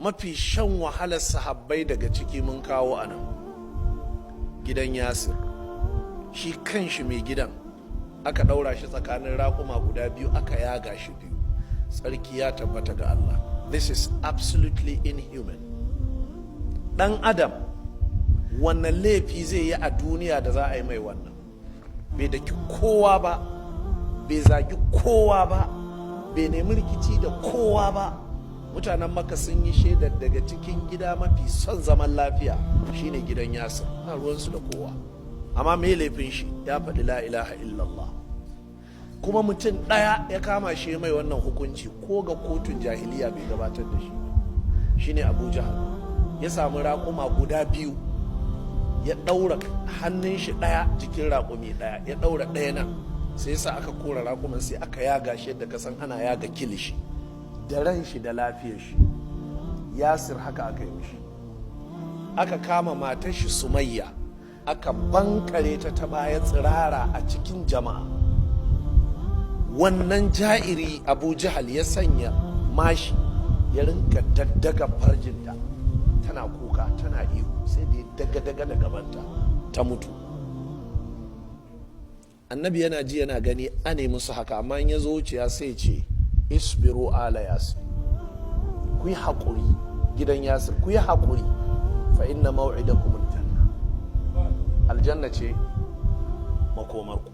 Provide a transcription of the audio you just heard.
mafi shan wahalar sahabbai daga ciki mun kawo a nan. Gidan Yasir, shi kanshi mai gidan aka ɗaura shi tsakanin raƙuma guda biyu, aka yaga shi biyu. Tsarki ya tabbata ga Allah. This is absolutely inhuman. Ɗan adam wannan laifi zai yi a duniya da za a yi mai wannan? Bai daki kowa ba, bai zagi kowa ba, bai nemi rikici da kowa ba. Mutanen Makka sun yi shaidar daga cikin gida mafi son zaman lafiya shine gidan Yasir, ba ruwansu da kowa. Amma me laifin shi? Ya faɗi la ilaha illallah. Kuma mutum ɗaya ya kama shi mai wannan hukunci, ko ga kotun jahiliya bai gabatar da shi. Shine Abu Jahal. Ya samu raƙuma guda biyu, ya ɗaura hannun shi ɗaya jikin raƙumi ɗaya, ya ɗaura ɗaya nan, sai sa aka kora raƙuman, sai aka yaga shi yadda kasan ana yaga kilishi, da ran shi da lafiyar shi. Yasir haka aka yi mishi. Aka kama matar shi Sumayya, aka bankare ta baya tsirara a cikin jama'a. Wannan ja'iri Abu Jahal ya sanya mashi ya rinka daddaga farjinta, tana kuka tana ihu, sai da ya daga da gabanta ta mutu. Annabi yana ji yana gani ane musu haka, amma in ya zo wuciya sai ce isbiru ala Yasir, ku yi haƙuri gidan Yasir, ku yi haƙuri, fa inna maw'idakum aljanna, aljanna ce makomarku.